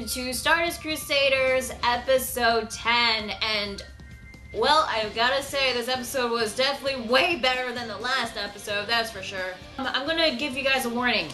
welcome to Stardust Crusaders episode 10, and well, I've gotta say this episode was definitely way better than the last episode, that's for sure. I'm gonna give you guys a warning.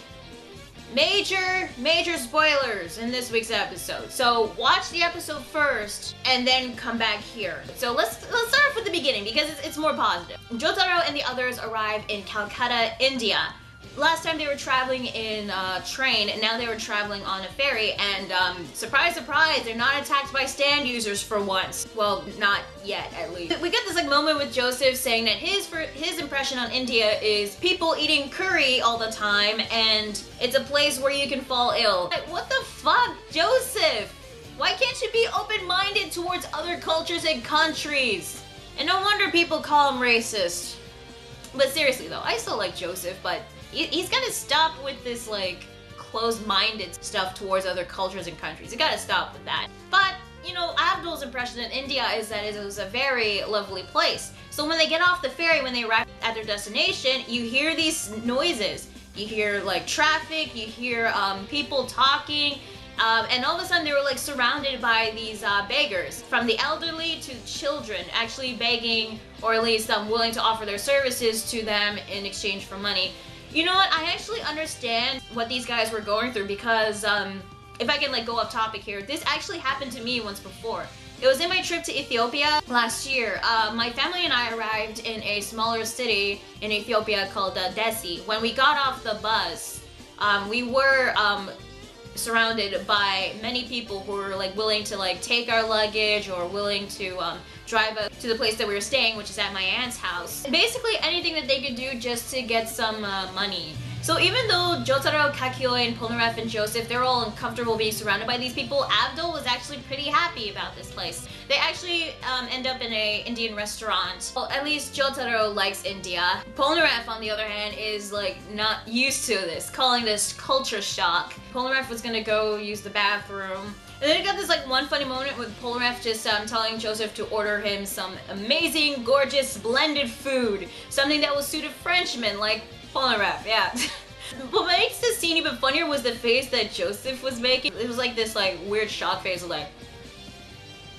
Major spoilers in this week's episode. So watch the episode first and then come back here. So let's start off with the beginning because it's more positive. Jotaro and the others arrive in Calcutta, India. Last time they were traveling in a train, and now they were traveling on a ferry, and surprise, surprise, they're not attacked by stand users for once. Well, not yet, at least. We get this like moment with Joseph saying that his impression on India is people eating curry all the time, and it's a place where you can fall ill. Like, what the fuck, Joseph? Why can't you be open-minded towards other cultures and countries? And no wonder people call him racist. But seriously though, I still like Joseph, but he's gotta stop with this like closed-minded stuff towards other cultures and countries. You gotta stop with that. But, you know, Avdol's impression in India is that it was a very lovely place. So when they get off the ferry, when they arrive at their destination, you hear these noises. You hear like traffic, you hear people talking, and all of a sudden they were like surrounded by these beggars. From the elderly to children, actually begging, or at least willing to offer their services to them in exchange for money. You know what, I actually understand what these guys were going through because, if I can like go off topic here, this actually happened to me once before. It was in my trip to Ethiopia last year. My family and I arrived in a smaller city in Ethiopia called Desi. When we got off the bus, we were surrounded by many people who were like willing to like take our luggage or willing to drive us to the place that we were staying, which is at my aunt's house. Basically anything that they could do just to get some money. So even though Jotaro, Kakyo, and Polnareff and Joseph, they're all uncomfortable being surrounded by these people, Avdol was actually pretty happy about this place. They actually end up in an Indian restaurant. Well, at least Jotaro likes India. Polnareff, on the other hand, is like not used to this, calling this culture shock. Polnareff was gonna go use the bathroom. And then it got this like one funny moment with Polnareff just telling Joseph to order him some amazing, gorgeous, splendid food. Something that will suit a Frenchman like Polnareff, yeah. What makes this scene even funnier was the face that Joseph was making. It was like this like weird shock face of like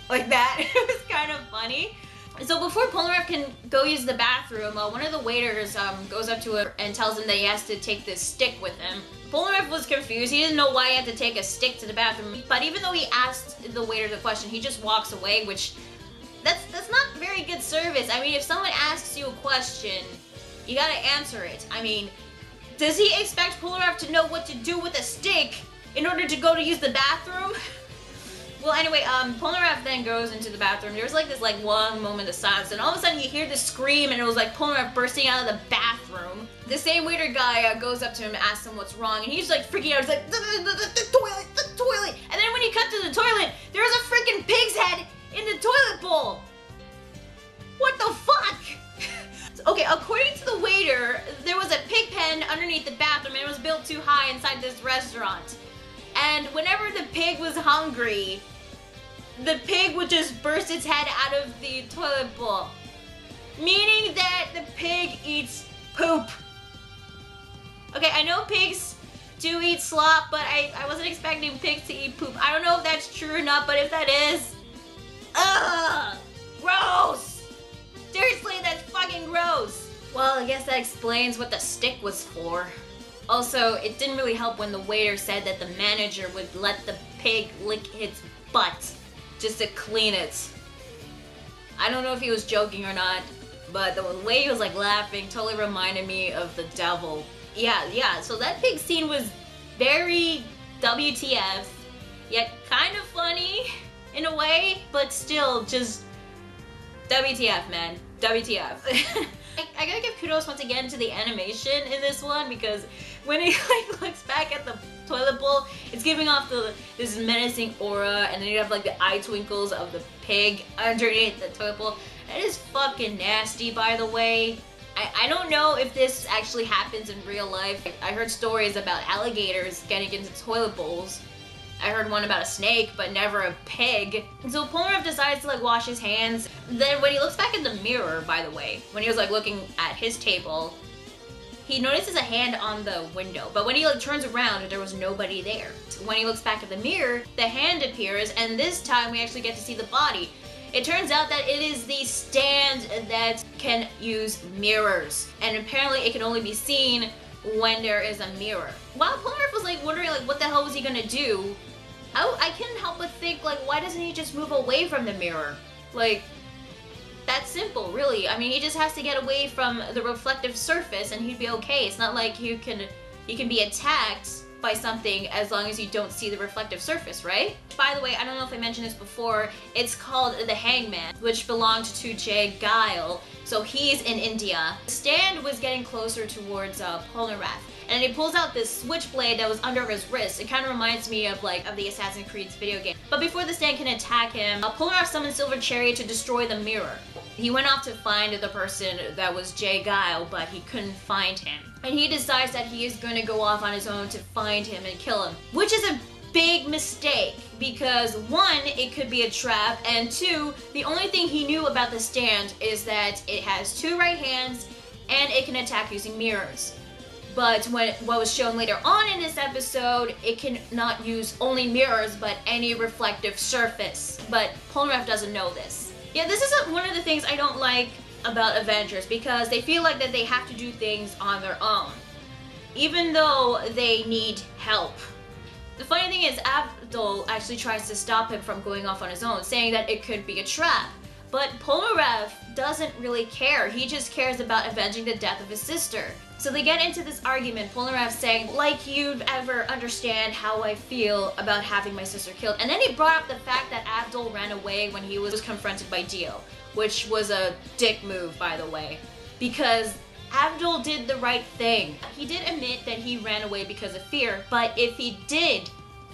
that. It was kind of funny. So before Polnareff can go use the bathroom, one of the waiters goes up to him and tells him that he has to take this stick with him. Polnareff was confused. He didn't know why he had to take a stick to the bathroom. But even though he asked the waiter the question, he just walks away, which that's not very good service. I mean, if someone asks you a question, you gotta answer it. I mean, does he expect Polnareff to know what to do with a stick in order to go to use the bathroom? Well, anyway, Polnareff then goes into the bathroom. There was like this like one moment of silence, and all of a sudden you hear this scream, and it was like Polnareff bursting out of the bathroom. The same waiter guy goes up to him and asks him what's wrong, and he's like freaking out. He's like, the toilet. And then when he cut to the toilet, there was a freaking pig's head in the toilet bowl. What the fuck? Okay, according to the waiter, there was a pig pen underneath the bathroom, and it was built too high inside this restaurant. And whenever the pig was hungry, the pig would just burst its head out of the toilet bowl. Meaning that the pig eats poop. Okay, I know pigs do eat slop, but I wasn't expecting pigs to eat poop. I don't know if that's true or not, but if that is, ugh, gross! Seriously, that's fucking gross! Well, I guess that explains what the stick was for. Also, it didn't really help when the waiter said that the manager would let the pig lick its butt just to clean it. I don't know if he was joking or not, but the way he was like laughing totally reminded me of the devil. Yeah, so that pig scene was very WTF, yet kind of funny in a way, but still just WTF, man. WTF. I gotta give kudos once again to the animation in this one, because when he like looks back at the toilet bowl, it's giving off this menacing aura, and then you have like the eye twinkles of the pig underneath the toilet bowl. That is fucking nasty, by the way. I don't know if this actually happens in real life. I heard stories about alligators getting into toilet bowls. I heard one about a snake, but never a pig. So Polnareff decides to like wash his hands. Then when he looks back in the mirror, by the way, when he was like looking at his table, he notices a hand on the window, but when he like turns around, there was nobody there. When he looks back at the mirror, the hand appears, and this time we actually get to see the body. It turns out that it is the stand that can use mirrors, and apparently it can only be seen when there is a mirror. While Polnareff was like wondering like what the hell was he gonna do, I couldn't help but think like, why doesn't he just move away from the mirror? Like, that's simple, really. I mean, he just has to get away from the reflective surface and he'd be okay. It's not like you can be attacked by something as long as you don't see the reflective surface, right? By the way, I don't know if I mentioned this before, it's called the Hangman, which belonged to Geil, so he's in India. The stand was getting closer towards Polnareff, and he pulls out this switchblade that was under his wrist. It kind of reminds me of the Assassin's Creed video game. But before the stand can attack him, Polnareff summoned Silver Chariot to destroy the mirror. He went off to find the person that was Geil, but he couldn't find him. And he decides that he is going to go off on his own to find him and kill him, which is a big mistake because one, it could be a trap, and two, the only thing he knew about the stand is that it has two right hands and it can attack using mirrors. But what was shown later on in this episode, it can not use only mirrors but any reflective surface. But Polnareff doesn't know this. Yeah, this is one of the things I don't like about Avengers, because they feel like that they have to do things on their own, even though they need help. The funny thing is, Avdol actually tries to stop him from going off on his own, saying that it could be a trap. But Polnareff doesn't really care. He just cares about avenging the death of his sister. So they get into this argument, Polnareff saying, like you'd ever understand how I feel about having my sister killed. And then he brought up the fact that Avdol ran away when he was confronted by Geil, which was a dick move, by the way, because Avdol did the right thing. He did admit that he ran away because of fear, but if he did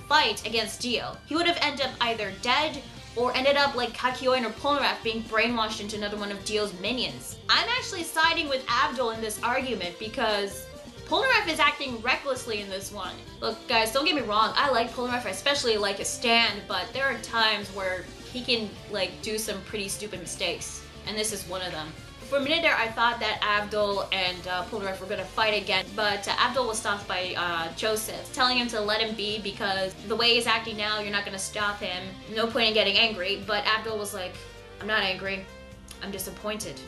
fight against Geil, he would have ended up either dead or ended up like Kakyoin or Polnareff being brainwashed into another one of Geil's minions. I'm actually siding with Avdol in this argument because Polnareff is acting recklessly in this one. Look guys, don't get me wrong, I like Polnareff, I especially like his stand, but there are times where he can like do some pretty stupid mistakes, and this is one of them. For a minute there, I thought that Avdol and Polnareff were gonna fight again, but Avdol was stopped by Joseph, telling him to let him be because the way he's acting now, you're not gonna stop him. No point in getting angry, but Avdol was like, I'm not angry, I'm disappointed.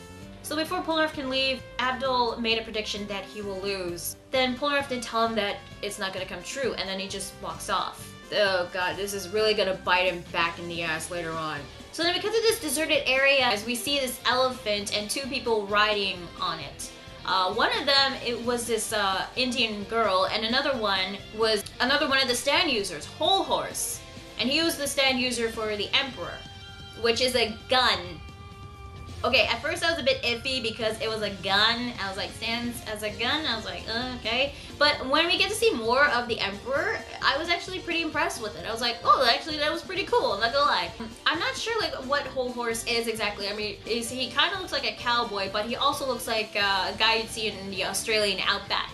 So before Polnareff can leave, Avdol made a prediction that he will lose. Then Polnareff did tell him that it's not gonna come true, and then he just walks off. Oh god, this is really gonna bite him back in the ass later on. So then because of this deserted area, as we see this elephant and two people riding on it. One of them, it was this Indian girl, and another one was another one of the stand users, Hol Horse. And he was the stand user for the Emperor, which is a gun. Okay, at first I was a bit iffy because it was a gun. I was like, stands as a gun? I was like, okay. But when we get to see more of the Emperor, I was actually pretty impressed with it. I was like, oh, actually that was pretty cool, I'm not gonna lie. I'm not sure like what Hol Horse is exactly. I mean, he kind of looks like a cowboy, but he also looks like a guy you'd see in the Australian outback.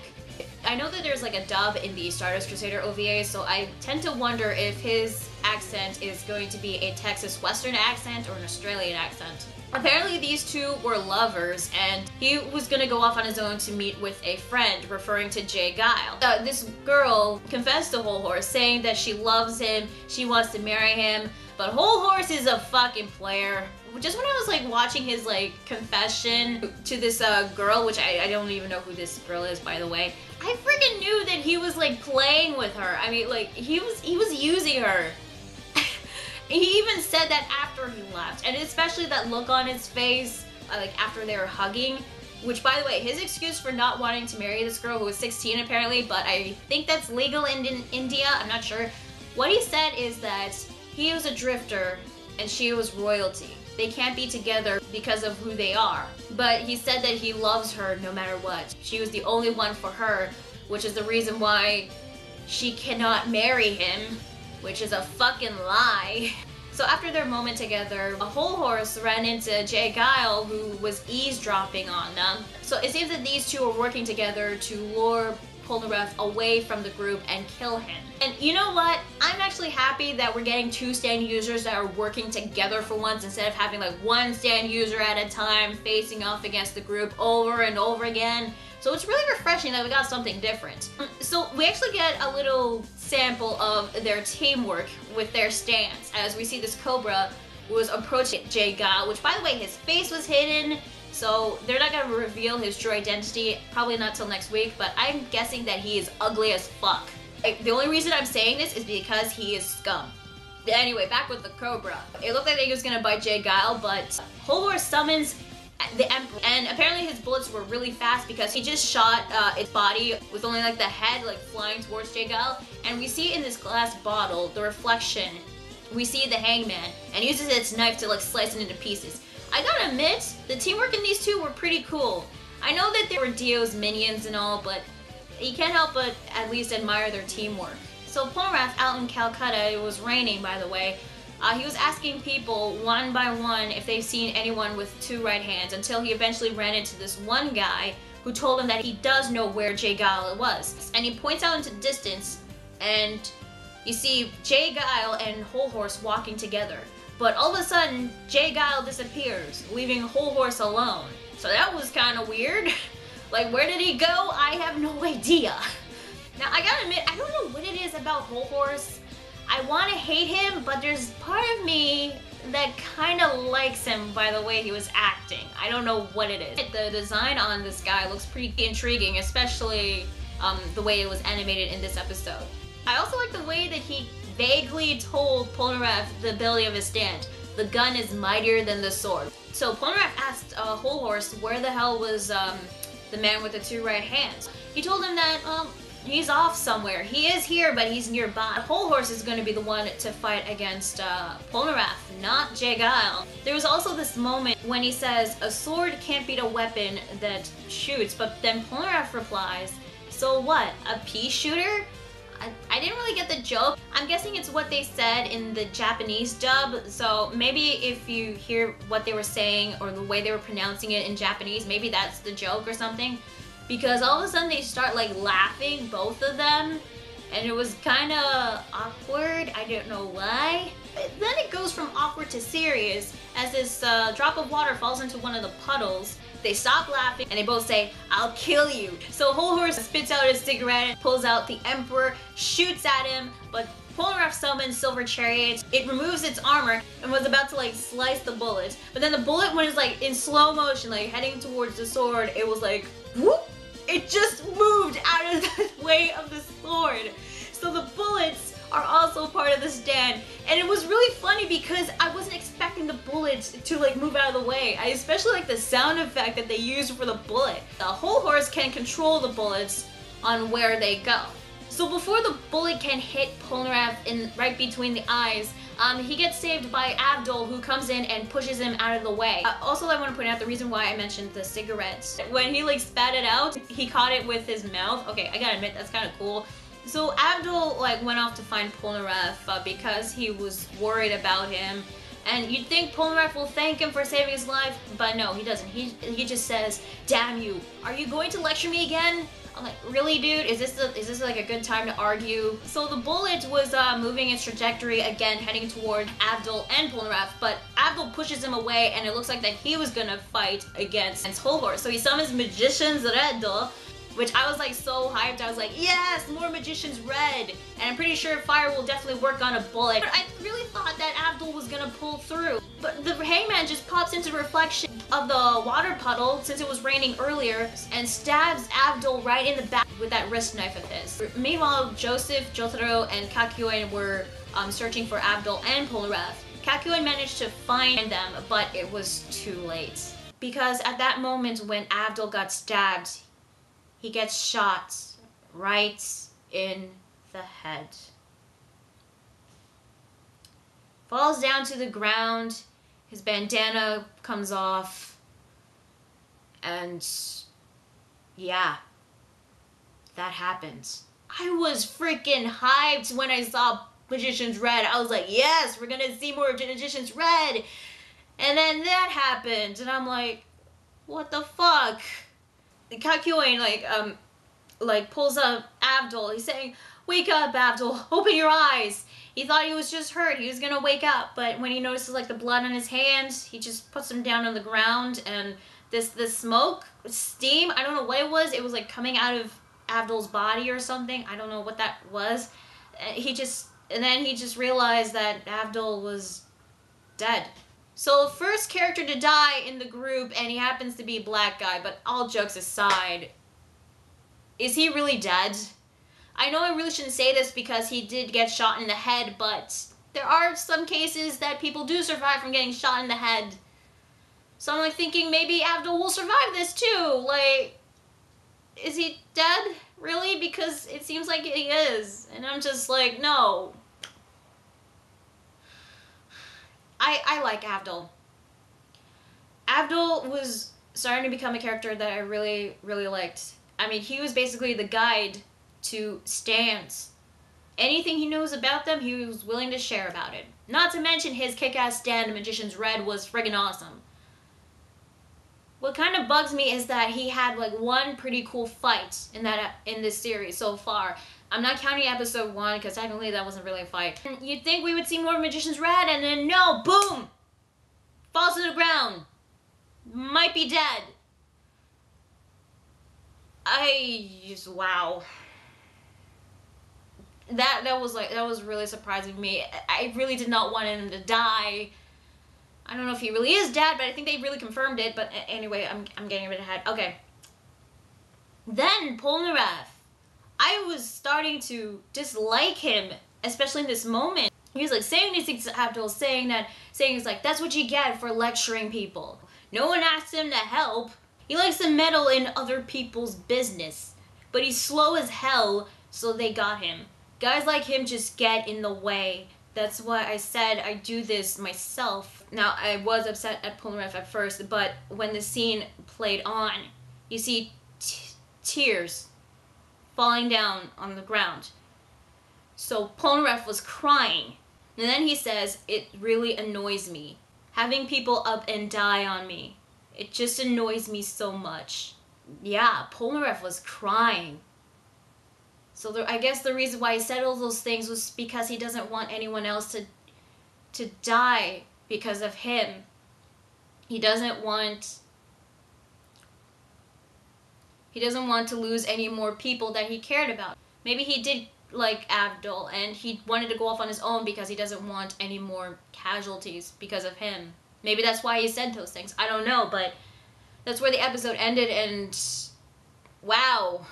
I know that there's like a dub in the Stardust Crusader OVA, so I tend to wonder if his accent is going to be a Texas Western accent or an Australian accent. Apparently these two were lovers, and he was gonna go off on his own to meet with a friend, referring to Geil. This girl confessed to Hol Horse, saying that she loves him, she wants to marry him, but Hol Horse is a fucking player. Just when I was like watching his like confession to this girl, which I don't even know who this girl is, by the way, I freaking knew that he was like playing with her. I mean, like he was using her. He even said that after he left, and especially that look on his face, like after they were hugging, which by the way, his excuse for not wanting to marry this girl who was 16 apparently, but I think that's legal in India, I'm not sure. What he said is that he was a drifter and she was royalty. They can't be together because of who they are. But he said that he loves her no matter what. She was the only one for her, which is the reason why she cannot marry him, which is a fucking lie. So after their moment together, a Hol Horse ran into Geil, who was eavesdropping on them. So it seems that these two are working together to lure Polnareff away from the group and kill him. And you know what? I'm actually happy that we're getting two stand users that are working together for once, instead of having like one stand user at a time facing off against the group over and over again. So it's really refreshing that we got something different. So we actually get a little sample of their teamwork with their stance as we see this Cobra was approaching Geil, which by the way, his face was hidden, so they're not gonna reveal his true identity, probably not till next week, but I'm guessing that he is ugly as fuck. The only reason I'm saying this is because he is scum. Anyway, back with the Cobra. It looked like he was gonna bite Geil, but Hol Horse summons the Emperor, and apparently his bullets were really fast because he just shot its body with only like the head like flying towards Geil, and we see in this glass bottle the reflection. We see the hangman and uses its knife to like slice it into pieces. I gotta admit, the teamwork in these two were pretty cool. I know that they were Dio's minions and all, but you can't help but at least admire their teamwork. So Polnareff out in Calcutta, it was raining by the way, he was asking people one by one if they've seen anyone with two right hands until he eventually ran into this one guy who told him that he does know where Geil was. And he points out into the distance and you see Geil and Hol Horse walking together. But all of a sudden, Geil disappears, leaving Hol Horse alone. So that was kind of weird. Like, where did he go? I have no idea. Now, I gotta admit, I don't know what it is about Hol Horse. I want to hate him, but there's part of me that kind of likes him by the way he was acting. I don't know what it is. The design on this guy looks pretty intriguing, especially the way it was animated in this episode. I also like the way that he vaguely told Polnareff the ability of his stand. The gun is mightier than the sword. So Polnareff asked Hol Horse where the hell was the man with the two right hands. He told him that, he's off somewhere. He is here, but he's nearby. Hol Horse is going to be the one to fight against Polnareff, not Geil. There was also this moment when he says, a sword can't beat a weapon that shoots, but then Polnareff replies, so what, a pea shooter? I didn't really get the joke. I'm guessing it's what they said in the Japanese dub, so maybe if you hear what they were saying or the way they were pronouncing it in Japanese, maybe that's the joke or something. Because all of a sudden they start like laughing, both of them, and it was kind of awkward. I don't know why. Then it goes from awkward to serious as this drop of water falls into one of the puddles. They stop laughing and they both say, I'll kill you. So Hol Horse spits out his cigarette, pulls out the Emperor, shoots at him, but Polnareff summons Silver Chariot. It removes its armor and was about to like slice the bullet. But then the bullet, when it's like in slow motion, like heading towards the sword, it was like, whoop! It just moved out of the way of the sword. So the bullets are also part of the stand. And it was really funny because I wasn't expecting the bullets to like move out of the way. I especially like the sound effect that they used for the bullet. The Hol Horse can control the bullets on where they go. So before the bullet can hit Polnareff in right between the eyes, he gets saved by Avdol, who comes in and pushes him out of the way. Also, I want to point out the reason why I mentioned the cigarettes. When he like spat it out, he caught it with his mouth. Okay, I gotta admit, that's kind of cool. So Avdol like went off to find Polnareff because he was worried about him. And you'd think Polnareff will thank him for saving his life, but no, he doesn't. He just says, damn you, are you going to lecture me again? I'm like, really, dude? Is this like a good time to argue? So the bullet was moving its trajectory again, heading toward Avdol and Polnareff, but Avdol pushes him away, and it looks like that he was gonna fight against Hol Horse. So he summons Magician's Red, which I was like so hyped. I was like, yes, more Magician's Red. And I'm pretty sure fire will definitely work on a bullet. But I really thought that Avdol was gonna pull through. But the hangman just pops into the reflection of the water puddle, since it was raining earlier, and stabs Avdol right in the back with that wrist knife of his. Meanwhile, Joseph, Jojo, and Calcutta were searching for Avdol and Polnareff. Calcutta managed to find them, but it was too late. Because at that moment when Avdol got stabbed, he gets shot right in the head. Falls down to the ground, his bandana comes off, and yeah, that happens. I was freaking hyped when I saw Magician's Red. I was like, yes, we're gonna see more Magician's Red. And then that happened, and I'm like, what the fuck? Calcutta like pulls up Avdol. He's saying, wake up, Avdol, open your eyes. He thought he was just hurt, he was gonna wake up, but when he notices like the blood on his hands, he just puts him down on the ground, and this smoke, steam, I don't know what it was. It was like coming out of Avdol's body or something. I don't know what that was. And then he just realized that Avdol was dead. So first character to die in the group, and he happens to be a black guy, but all jokes aside, is he really dead? I know I really shouldn't say this because he did get shot in the head, but there are some cases that people do survive from getting shot in the head. So I'm like thinking maybe Avdol will survive this too. Like, is he dead? Really? Because it seems like he is. And I'm just like, no. I like Avdol. Avdol was starting to become a character that I really, really liked. I mean, he was basically the guide to stands. Anything he knows about them, he was willing to share about it. Not to mention his kick-ass stand, Magician's Red, was friggin' awesome. What kind of bugs me is that he had like one pretty cool fight in this series so far. I'm not counting episode 1 because technically that wasn't really a fight. You'd think we would see more of Magician's Red, and then no, boom! Falls to the ground. Might be dead. Wow. That was really surprising to me. I really did not want him to die. I don't know if he really is dead, but I think they really confirmed it. But anyway, I'm getting a bit ahead. Okay. Then Polnareff. I was starting to dislike him, especially in this moment. He was like saying these things to Avdol, saying he's like, that's what you get for lecturing people. No one asked him to help. He likes to meddle in other people's business. But he's slow as hell, so they got him. Guys like him just get in the way. That's why I said I do this myself. Now, I was upset at Polnareff at first, but when the scene played on, you see tears falling down on the ground. So Polnareff was crying. And then he says, it really annoys me. Having people up and die on me. It just annoys me so much. Yeah, Polnareff was crying. So I guess the reason why he said all those things was because he doesn't want anyone else to die because of him. He doesn't want to lose any more people that he cared about. Maybe he did like Avdol and he wanted to go off on his own because he doesn't want any more casualties because of him. Maybe that's why he said those things. I don't know, but that's where the episode ended, and wow.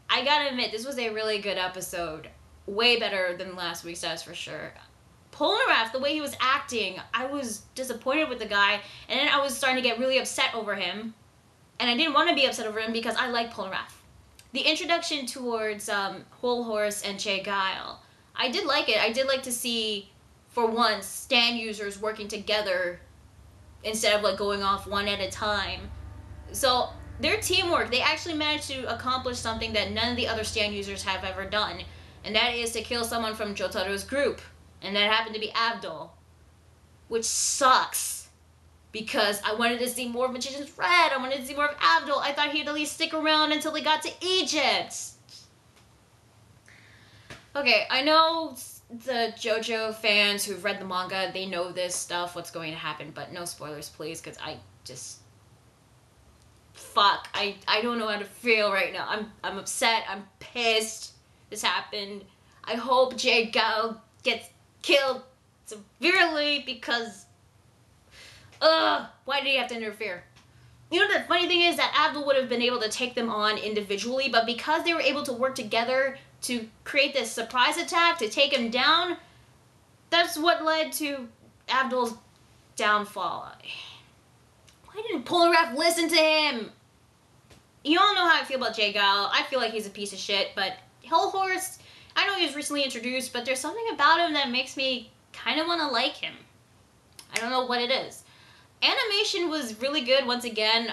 I gotta admit, this was a really good episode. Way better than last week's, that's for sure. Polnareff, the way he was acting, I was disappointed with the guy, and then I was starting to get really upset over him. And I didn't want to be upset over him because I like Polnareff. The introduction towards Hol Horse and Geil, I did like it. I did like to see, for once, stand users working together instead of like going off one at a time. So their teamwork, they actually managed to accomplish something that none of the other stand users have ever done, and that is to kill someone from Jotaro's group, and that happened to be Avdol, which sucks. Because I wanted to see more of Magician's Red. I wanted to see more of Avdol. I thought he'd at least stick around until they got to Egypt. Okay, I know the Jojo fans who've read the manga, they know this stuff, what's going to happen, but no spoilers, please, because I just... Fuck. I don't know how to feel right now. I'm upset. I'm pissed. This happened. I hope Geil gets killed severely because... why did he have to interfere? You know, the funny thing is that Avdol would have been able to take them on individually, but because they were able to work together to create this surprise attack to take him down, that's what led to Avdol's downfall. Why didn't Polnareff listen to him? You all know how I feel about Geil. I feel like he's a piece of shit, but Hol Horse, I know he was recently introduced, but there's something about him that makes me kind of want to like him. I don't know what it is. Animation was really good once again.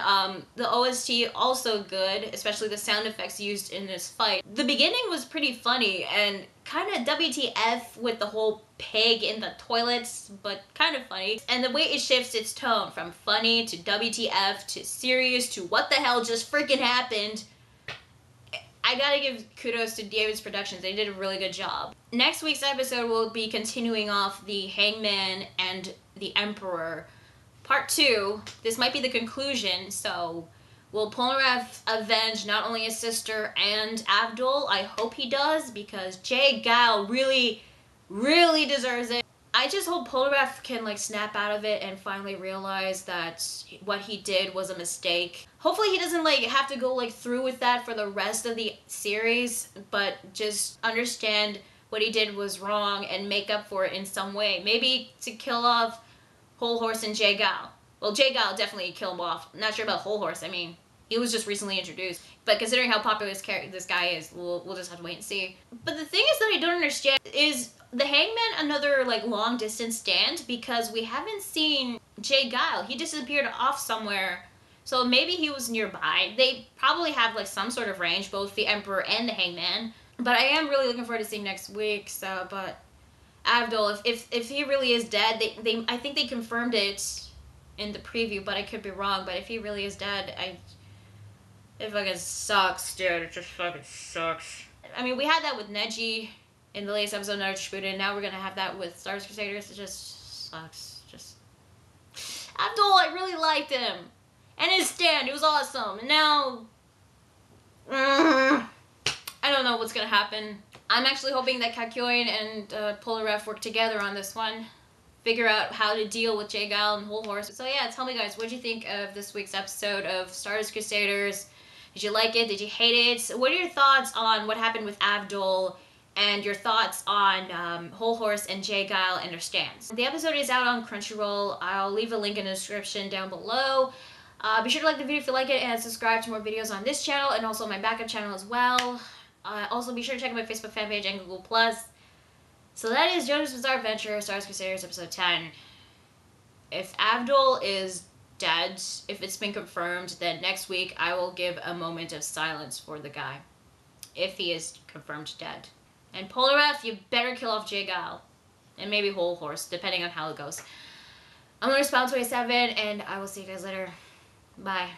The OST also good, especially the sound effects used in this fight. The beginning was pretty funny and kind of WTF with the whole pig in the toilets, but kind of funny. And the way it shifts its tone from funny to WTF to serious to what the hell just freaking happened. I gotta give kudos to David's Productions. They did a really good job. Next week's episode will be continuing off the Hangman and the Emperor part 2, this might be the conclusion, so will Polnareff avenge not only his sister and Avdol? I hope he does, because Geil really, really deserves it. I just hope Polnareff can like snap out of it and finally realize that what he did was a mistake. Hopefully he doesn't like have to go like through with that for the rest of the series, but just understand what he did was wrong and make up for it in some way. Maybe to kill off Hol Horse and Geil. Well, Geil definitely kill him off. I'm not sure about Hol Horse. I mean, he was just recently introduced. But considering how popular this guy is, we'll just have to wait and see. But the thing is that I don't understand is the Hangman another like long distance stand, because we haven't seen Geil. He disappeared off somewhere. So maybe he was nearby. They probably have like some sort of range, both the Emperor and the Hangman. But I am really looking forward to seeing next week. So, but Avdol, if he really is dead, they I think they confirmed it in the preview, but I could be wrong. But if he really is dead, it fucking sucks, dude. It just fucking sucks. I mean, we had that with Neji in the latest episode of Naruto Shippuden. Now we're gonna have that with Stardust Crusaders. It just sucks. Just Avdol, I really liked him, and his stand, it was awesome. And now, I don't know what's gonna happen. I'm actually hoping that Calcutta and Polnareff work together on this one. Figure out how to deal with Geil and Hol Horse. So yeah, tell me guys, what do you think of this week's episode of Stardust Crusaders? Did you like it? Did you hate it? What are your thoughts on what happened with Avdol? And your thoughts on Hol Horse and Geil and their stands. The episode is out on Crunchyroll. I'll leave a link in the description down below. Be sure to like the video if you like it, and subscribe to more videos on this channel and also my backup channel as well. Also, be sure to check out my Facebook fan page and Google+. So that is Jojo's Bizarre Adventure, Stardust Crusaders, episode 10. If Avdol is dead, if it's been confirmed, then next week I will give a moment of silence for the guy. If he is confirmed dead. And Polnareff, you better kill off Geil. And maybe Hol Horse, depending on how it goes. I'm Respawn27, and I will see you guys later. Bye.